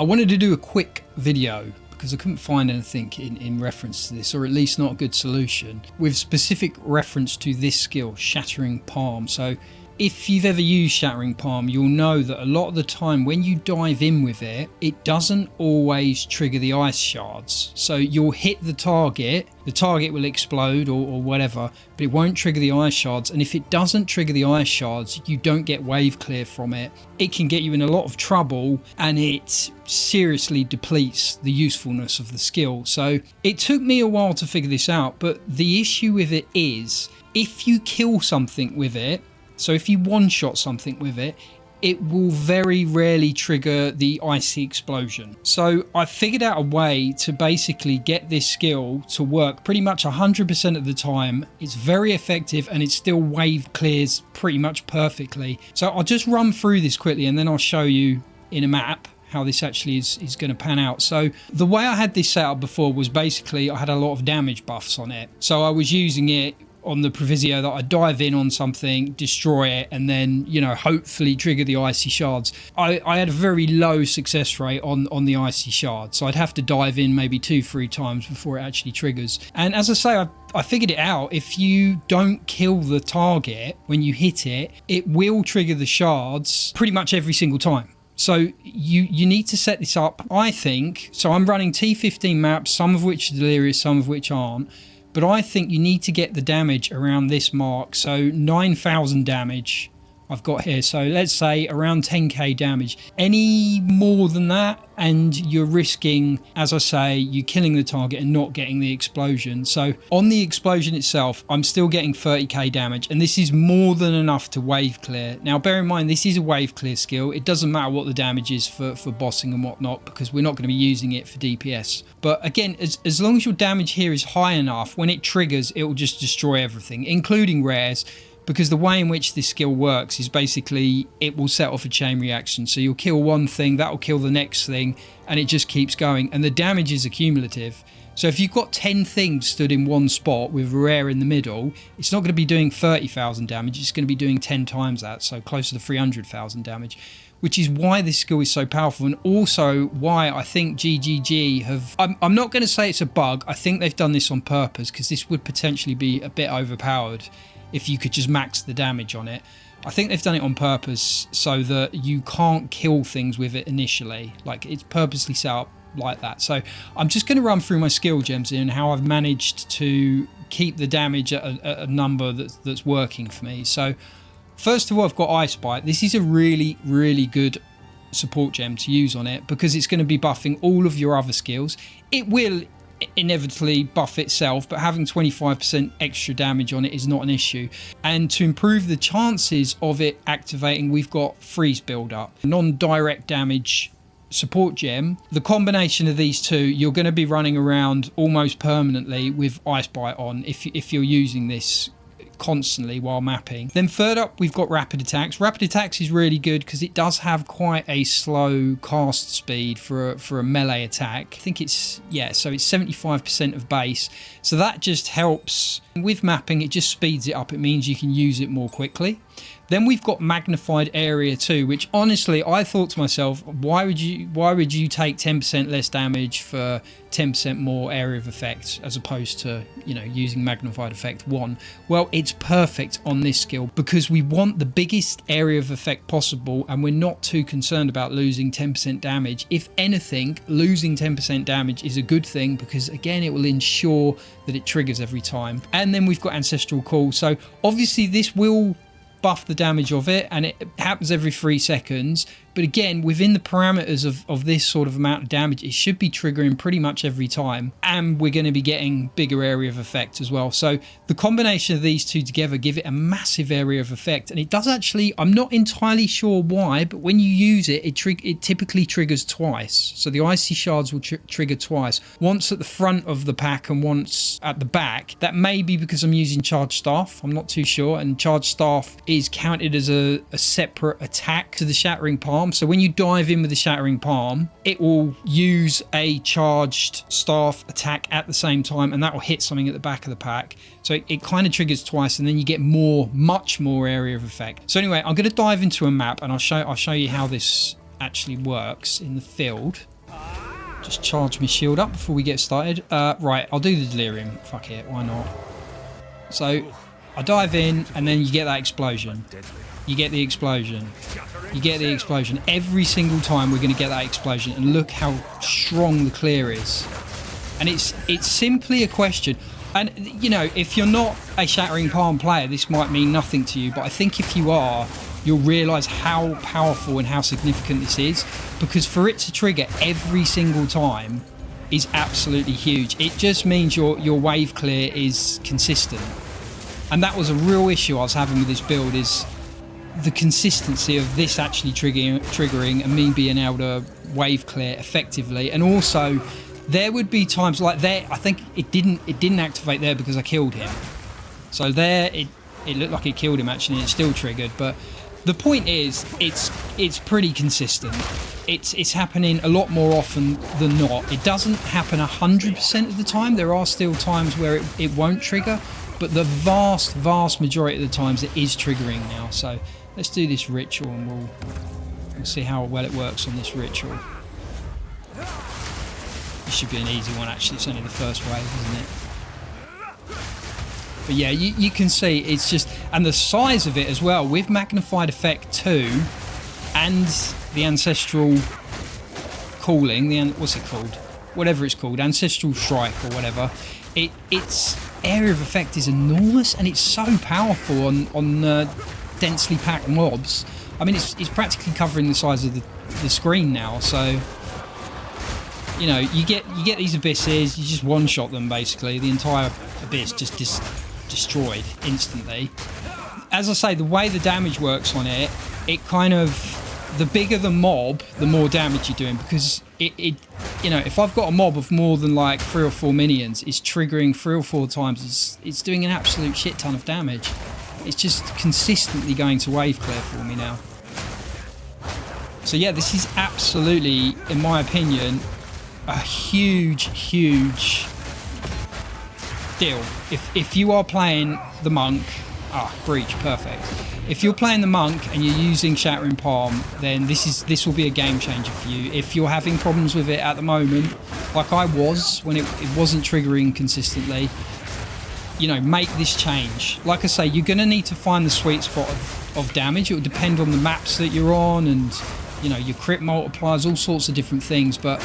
I wanted to do a quick video because I couldn't find anything in reference to this, or at least not a good solution, with specific reference to this skill, Shattering Palm. So if you've ever used Shattering Palm, you'll know that a lot of the time when you dive in with it, it doesn't always trigger the ice shards. So you'll hit the target will explode or whatever, but it won't trigger the ice shards. And if it doesn't trigger the ice shards, you don't get wave clear from it. It can get you in a lot of trouble, and it seriously depletes the usefulness of the skill. So it took me a while to figure this out, but the issue with it is if you kill something with it, so if you one-shot something with it, it will very rarely trigger the icy explosion. So I figured out a way to basically get this skill to work pretty much 100% of the time. It's very effective and it still wave clears pretty much perfectly. So I'll just run through this quickly and then I'll show you in a map how this actually is going to pan out. So the way I had this set up before was basically I had a lot of damage buffs on it. So I was using it on the proviso that I dive in on something, destroy it, and then, you know, hopefully trigger the icy shards. I had a very low success rate on the icy shards, so I'd have to dive in maybe 2-3 times before it actually triggers. And as I say, I figured it out. If you don't kill the target when you hit it, it will trigger the shards pretty much every single time. So you need to set this up, I think. So I'm running T15 maps, some of which are delirious, some of which aren't. But I think you need to get the damage around this mark. So 9,000 damage I've got here. So let's say around 10k damage. Any more than that and you're risking, as I say, you killing the target and not getting the explosion. So on the explosion itself, I'm still getting 30k damage, and this is more than enough to wave clear. Now bear in mind, this is a wave clear skill. It doesn't matter what the damage is for bossing and whatnot, because we're not going to be using it for DPS. But again, as long as your damage here is high enough, when it triggers, it will just destroy everything, including rares. Because the way in which this skill works is basically it will set off a chain reaction. So you'll kill one thing, that'll kill the next thing, and it just keeps going. And the damage is accumulative. So if you've got 10 things stood in one spot with rare in the middle, it's not going to be doing 30,000 damage. It's going to be doing 10 times that, so closer to 300,000 damage. Which is why this skill is so powerful, and also why I think GGG have... I'm not going to say it's a bug. I think they've done this on purpose, because this would potentially be a bit overpowered if you could just max the damage on it. I think they've done it on purpose so that you can't kill things with it initially. Like, it's purposely set up like that. So I'm just going to run through my skill gems and how I've managed to keep the damage at a number that's working for me. So first of all, I've got Ice Bite. This is a really, really good support gem to use on it because it's going to be buffing all of your other skills. It will inevitably buff itself, but having 25% extra damage on it is not an issue. And to improve the chances of it activating, we've got Freeze Build Up, non-direct damage support gem. The combination of these two, you're going to be running around almost permanently with Ice Bite on if you're using this constantly while mapping. Then third up, we've got Rapid Attacks. Rapid Attacks is really good because it does have quite a slow cast speed for a melee attack. I think it's, yeah, so it's 75% of base. So that just helps with mapping. It just speeds it up. It means you can use it more quickly. Then we've got Magnified Area 2, which honestly, I thought to myself, why would you take 10% less damage for 10% more area of effect as opposed to, you know, using Magnified Effect 1? Well, it's perfect on this skill because we want the biggest area of effect possible, and we're not too concerned about losing 10% damage. If anything, losing 10% damage is a good thing because, again, it will ensure that it triggers every time. And then we've got Ancestral Call. So obviously this will buff the damage of it, and it happens every 3 seconds, but again, within the parameters of this sort of amount of damage, it should be triggering pretty much every time, and we're going to be getting bigger area of effect as well. So the combination of these two together give it a massive area of effect, and it does actually, I'm not entirely sure why, but when you use it, it typically triggers twice. So the icy shards will trigger twice, once at the front of the pack and once at the back. That may be because I'm using Charged Staff, I'm not too sure, and Charged Staff is counted as a separate attack to the Shattering Palm. So when you dive in with the Shattering Palm, it will use a Charged Staff attack at the same time, and that will hit something at the back of the pack. So it kind of triggers twice, and then you get much more area of effect. So anyway, I'm going to dive into a map, and I'll show you how this actually works in the field. Just charge my shield up before we get started. Right, I'll do the delirium. Fuck it, why not? So I dive in, and then you get that explosion. You get the explosion. You get the explosion. Every single time we're going to get that explosion, and look how strong the clear is. And it's simply a question. And, you know, if you're not a Shattering Palm player, this might mean nothing to you. But I think if you are, you'll realise how powerful and how significant this is. Because for it to trigger every single time is absolutely huge. It just means your wave clear is consistent. And that was a real issue I was having with this build, is the consistency of this actually triggering and me being able to wave clear effectively. And also, there would be times like there, I think it didn't activate there because I killed him. So there, it looked like it killed him actually, and it still triggered. But the point is, it's pretty consistent. It's happening a lot more often than not. It doesn't happen 100% of the time. There are still times where it won't trigger, but the vast majority of the times it is triggering now. So let's do this ritual, and we'll see how well it works on this ritual. This should be an easy one actually. It's only the first wave, isn't it? But yeah, you can see it's just, and the size of it as well, with Magnified Effect 2 and the Ancestral Calling, what's it called? Whatever it's called, Ancestral Strike or whatever. Its area of effect is enormous, and it's so powerful on densely packed mobs. I mean, it's practically covering the size of the screen now, so... You know, you get these abysses, you just one-shot them basically. The entire abyss just destroyed instantly. As I say, the way the damage works on it kind of, the bigger the mob, the more damage you're doing, because it you know, if I've got a mob of more than like 3 or 4 minions, it's triggering 3 or 4 times. It's doing an absolute shit ton of damage. It's just consistently going to wave clear for me now. So yeah, this is absolutely, in my opinion, a huge deal. If you are playing the monk, breach, perfect. If you're playing the monk and you're using Shattering Palm, then this will be a game changer for you. If you're having problems with it at the moment, like I was when it wasn't triggering consistently, you know, make this change. Like I say, you're going to need to find the sweet spot of damage. It will depend on the maps that you're on, and you know, your crit multipliers, all sorts of different things, but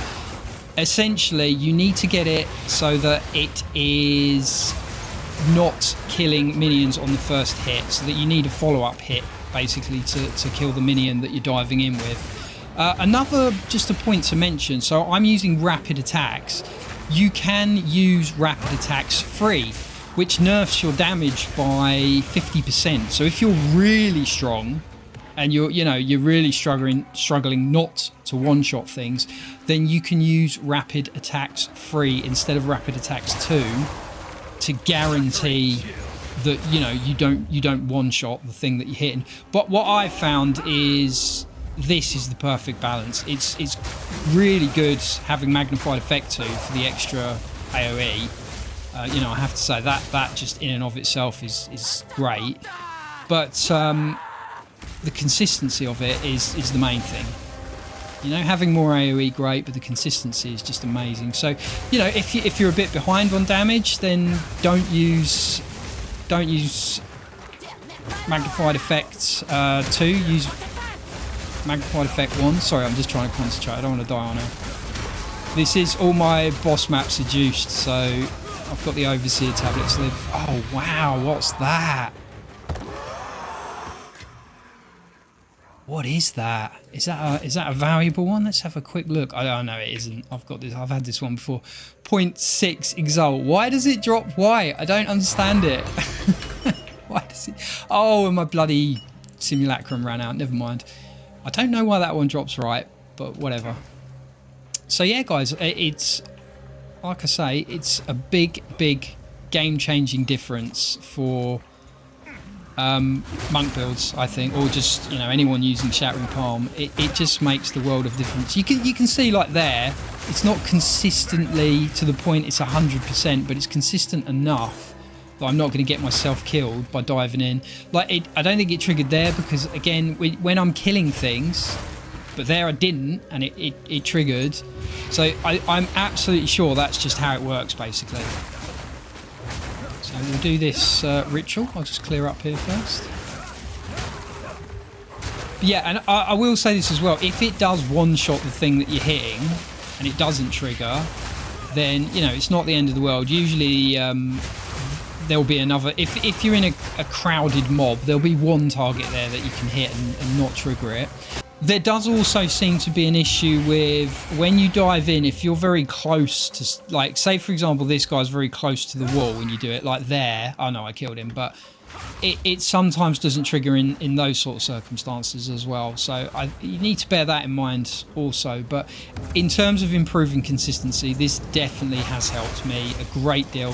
essentially you need to get it so that it is not killing minions on the first hit, so that you need a follow-up hit basically to kill the minion that you're diving in with. Another, just a point to mention, so I'm using rapid attacks. You can use rapid attacks free, which nerfs your damage by 50%. So if you're really strong and you're really struggling not to one-shot things, then you can use rapid attacks free instead of rapid attacks 2 to guarantee that you don't one-shot the thing that you're hitting. But what I've found is this is the perfect balance. It's really good having Magnified Effect 2 for the extra AoE. I have to say that just in and of itself is great, but the consistency of it is the main thing. Having more AoE, great, but the consistency is just amazing. So, if you're a bit behind on damage, then don't use Magnified Effect 2. Use Magnified Effect 1. Sorry, I'm just trying to concentrate. I don't want to die on her. This is all my boss maps are juiced, so I've got the Overseer tablet to live. Oh wow, what's that? What is that? Is that a valuable one? Let's have a quick look. Oh no, it isn't. I've got this. I've had this one before. 0.6 Exalt. Why does it drop white? I don't understand it. Why does it? Oh, and my bloody simulacrum ran out. Never mind. I don't know why that one drops right, but whatever. So yeah, guys, it's like I say, it's a big game-changing difference for monk builds, I think, or just anyone using Shattering Palm. It just makes the world of difference. You can see like there, it's not consistently to the point it's 100%, but it's consistent enough that I'm not going to get myself killed by diving in. I don't think it triggered there because again, when I'm killing things, But there I didn't, and it triggered. So I'm absolutely sure that's just how it works, basically. So we'll do this ritual. I'll just clear up here first. But yeah, and I will say this as well. If it does one-shot the thing that you're hitting, and it doesn't trigger, then, you know, it's not the end of the world. Usually there'll be another... If you're in a crowded mob, there'll be one target there that you can hit and not trigger it. There does also seem to be an issue with when you dive in, if you're very close to... Like, say, for example, this guy's very close to the wall when you do it, like there. Oh, no, I killed him, but... It sometimes doesn't trigger in those sort of circumstances as well, so you need to bear that in mind also. But in terms of improving consistency, this definitely has helped me a great deal.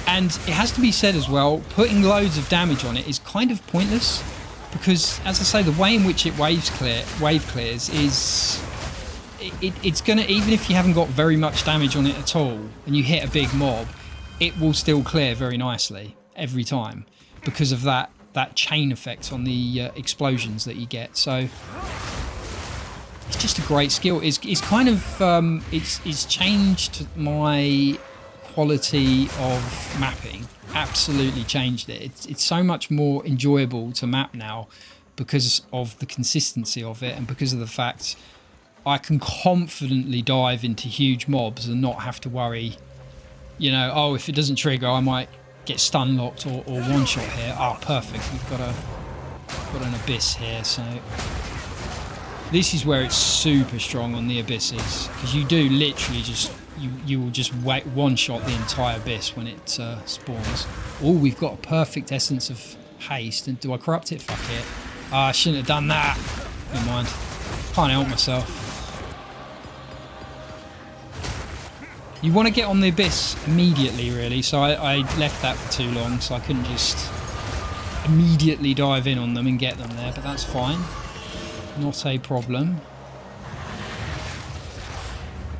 And it has to be said as well, putting loads of damage on it is kind of pointless, because, as I say, the way in which it wave clears is... It's going to, even if you haven't got very much damage on it at all, and you hit a big mob, it will still clear very nicely every time, because of that chain effect on the explosions that you get. So it's just a great skill. It's kind of it's changed my quality of mapping. Absolutely changed it. It's so much more enjoyable to map now because of the consistency of it, and because of the fact I can confidently dive into huge mobs and not have to worry, you know, oh, if it doesn't trigger, I might get stun locked or one shot here. Oh, perfect. We've got an abyss here, so this is where it's super strong on the abysses, because you do literally just you will just wait one shot the entire abyss when it spawns. Oh, we've got a perfect essence of haste. And do I corrupt it? Fuck it. I shouldn't have done that. Never mind. Can't help myself. You want to get on the abyss immediately, really, so I left that for too long, so I couldn't just immediately dive in on them and get them there, but that's fine. Not a problem.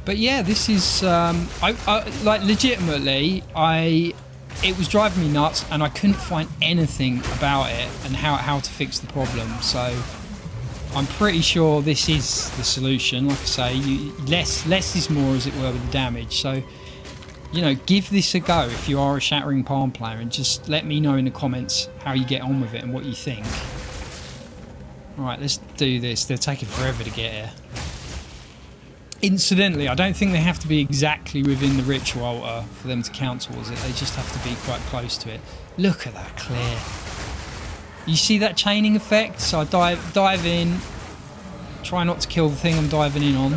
But yeah, this is... like, legitimately, it was driving me nuts, and I couldn't find anything about it and how to fix the problem, so... I'm pretty sure this is the solution. Like I say, less is more, as it were, with the damage. So, you know, give this a go if you are a Shattering Palm player, and just let me know in the comments how you get on with it and what you think. Alright, let's do this. They're taking forever to get here. Incidentally, I don't think they have to be exactly within the ritual altar for them to count towards it. They just have to be quite close to it. Look at that clear. You see that chaining effect? So I dive in, try not to kill the thing I'm diving in on,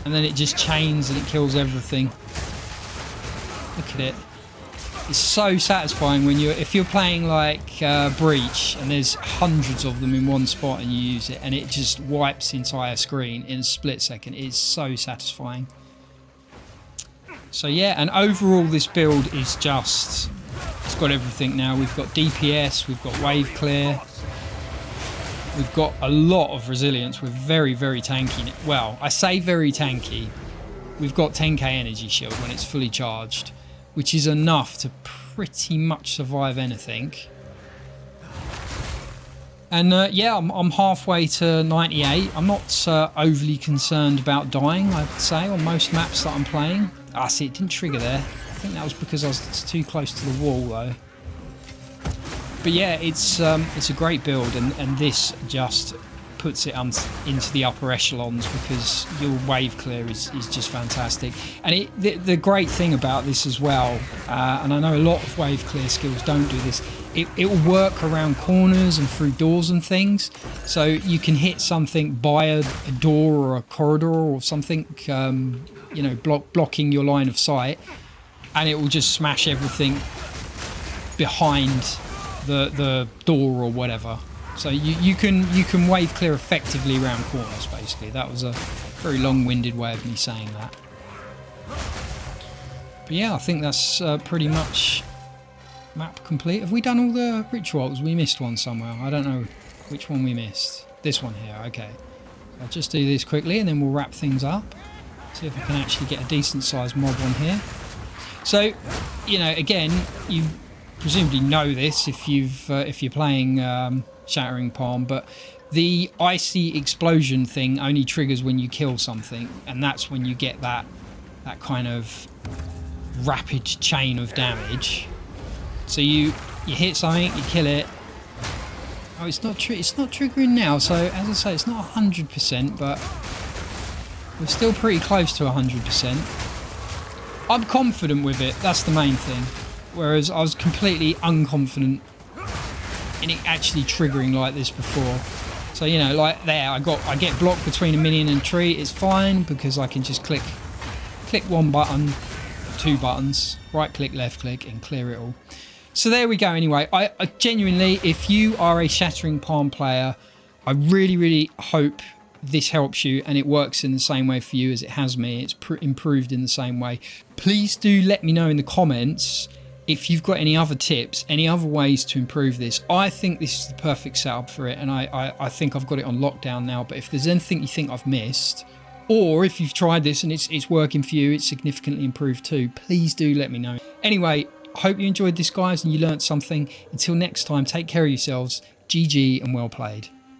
and then it just chains and it kills everything. Look at it. It's so satisfying when if you're playing like Breach and there's hundreds of them in one spot and you use it and it just wipes the entire screen in a split second. It's so satisfying. So yeah, and overall this build is just... It's got everything now. We've got DPS, we've got wave clear, we've got a lot of resilience. We're very, very tanky. Well, I say very tanky. We've got 10k energy shield when it's fully charged, which is enough to pretty much survive anything. And yeah, I'm halfway to 98. I'm not overly concerned about dying, I'd say, on most maps that I'm playing. Ah, see, it didn't trigger there. I think that was because I was too close to the wall, though. But yeah, it's a great build, and this just puts it into the upper echelons, because your wave clear is just fantastic. And the great thing about this as well, and I know a lot of wave clear skills don't do this, it will work around corners and through doors and things, so you can hit something by a door or a corridor or something, you know, blocking your line of sight, and it will just smash everything behind the door or whatever. So you can wave clear effectively around corners, basically. That was a very long-winded way of me saying that. But yeah, I think that's pretty much map complete. Have we done all the rituals? We missed one somewhere. I don't know which one we missed. This one here, okay. I'll just do this quickly and then we'll wrap things up. See if I can actually get a decent-sized mob on here. So, you know, again, you presumably know this if you're playing Shattering Palm, but the icy explosion thing only triggers when you kill something, and that's when you get that kind of rapid chain of damage. So you hit something, you kill it. Oh, it's not triggering now. So as I say, it's not 100%, but we're still pretty close to 100%. I'm confident with it. That's the main thing. Whereas I was completely unconfident in it actually triggering like this before. So, you know, like there, I get blocked between a minion and a tree. It's fine because I can just click one button, two buttons, right click, left click, and clear it all. So there we go. Anyway, I genuinely, if you are a Shattering Palm player, I really hope this helps you and it works in the same way for you as it has me. It's improved in the same way. Please do let me know in the comments if you've got any other tips, any other ways to improve this. I think this is the perfect setup for it, and I think I've got it on lockdown now. But if there's anything you think I've missed, or if you've tried this and it's working for you, it's significantly improved too, please do let me know. Anyway, I hope you enjoyed this, guys, and you learnt something. Until next time, take care of yourselves. GG and well played.